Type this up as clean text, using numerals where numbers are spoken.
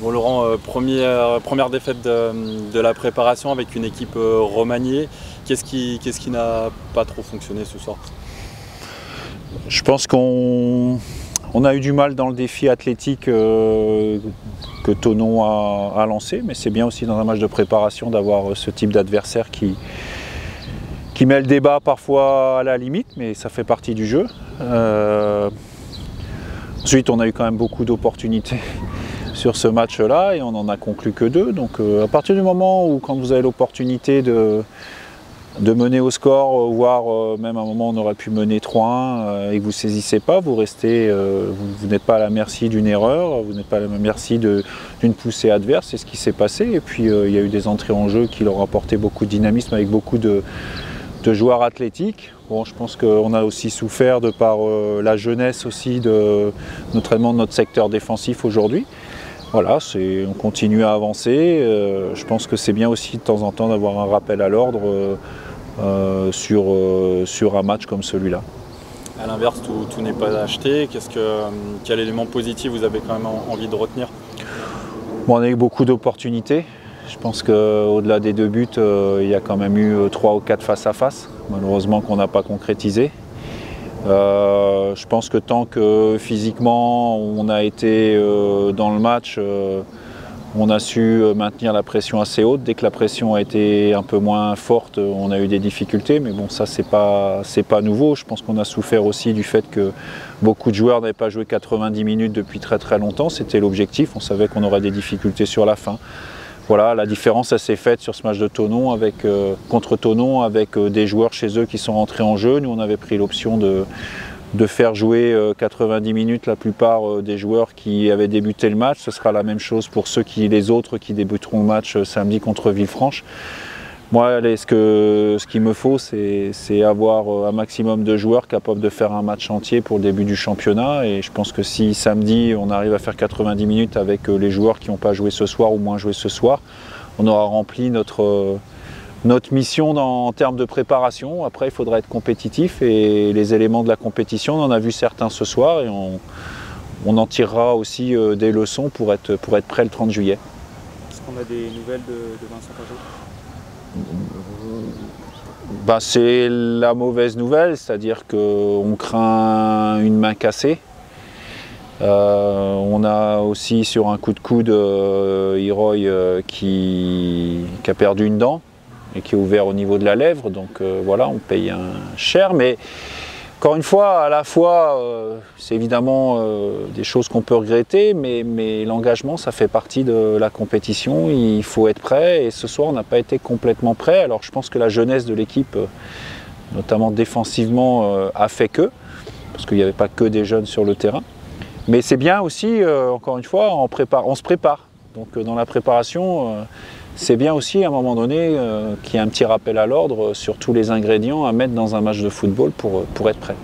Bon Laurent, première défaite de la préparation avec une équipe remaniée. Qu'est-ce qui n'a pas trop fonctionné ce soir? Je pense qu'on a eu du mal dans le défi athlétique que Thonon a lancé, mais c'est bien aussi dans un match de préparation d'avoir ce type d'adversaire qui met le débat parfois à la limite, mais ça fait partie du jeu. Ensuite, on a eu quand même beaucoup d'opportunités sur ce match-là et on n'en a conclu que 2. Donc à partir du moment où, quand vous avez l'opportunité de mener au score, voire même à un moment on aurait pu mener 3-1 et que vous ne saisissez pas, vous restez, vous n'êtes pas à la merci d'une erreur, vous n'êtes pas à la merci d'une poussée adverse, c'est ce qui s'est passé. Et puis il y a eu des entrées en jeu qui leur ont apporté beaucoup de dynamisme avec beaucoup de joueurs athlétiques. Bon, je pense qu'on a aussi souffert de par la jeunesse aussi notamment de notre secteur défensif aujourd'hui. Voilà, on continue à avancer. Je pense que c'est bien aussi de temps en temps d'avoir un rappel à l'ordre sur un match comme celui-là. À l'inverse, tout n'est pas acheté. Quel élément positif vous avez quand même envie de retenir? Bon, on a eu beaucoup d'opportunités. Je pense qu'au-delà des 2 buts, il y a quand même eu 3 ou 4 face-à-face, malheureusement qu'on n'a pas concrétisé. Je pense que tant que physiquement on a été dans le match, on a su maintenir la pression assez haute. Dès que la pression a été un peu moins forte, on a eu des difficultés, mais bon, ça c'est pas nouveau. Je pense qu'on a souffert aussi du fait que beaucoup de joueurs n'avaient pas joué 90 minutes depuis très très longtemps. C'était l'objectif, on savait qu'on aurait des difficultés sur la fin. Voilà, la différence elle s'est faite sur ce match de Thonon contre Thonon avec des joueurs chez eux qui sont rentrés en jeu. Nous on avait pris l'option de faire jouer 90 minutes la plupart des joueurs qui avaient débuté le match. Ce sera la même chose pour les autres qui débuteront le match samedi contre Villefranche. Moi, ce qu'il me faut, c'est avoir un maximum de joueurs capables de faire un match entier pour le début du championnat. Et je pense que si samedi, on arrive à faire 90 minutes avec les joueurs qui n'ont pas joué ce soir ou moins joué ce soir, on aura rempli notre mission en termes de préparation. Après, il faudra être compétitif et les éléments de la compétition, on en a vu certains ce soir et on en tirera aussi des leçons pour être prêt le 30 juillet. Est-ce qu'on a des nouvelles de Vincent Pajot? C'est la mauvaise nouvelle, c'est-à-dire qu'on craint une main cassée. On a aussi sur un coup de coude Iroy qui a perdu une dent et qui est ouvert au niveau de la lèvre, donc voilà, on paye cher, mais encore une fois, à la fois, c'est évidemment des choses qu'on peut regretter, mais l'engagement, ça fait partie de la compétition, il faut être prêt, et ce soir, on n'a pas été complètement prêt. Alors je pense que la jeunesse de l'équipe, notamment défensivement, a fait parce qu'il n'y avait pas que des jeunes sur le terrain. Mais c'est bien aussi, encore une fois, on se prépare. Donc dans la préparation, c'est bien aussi à un moment donné qu'il y ait un petit rappel à l'ordre sur tous les ingrédients à mettre dans un match de football pour être prêt.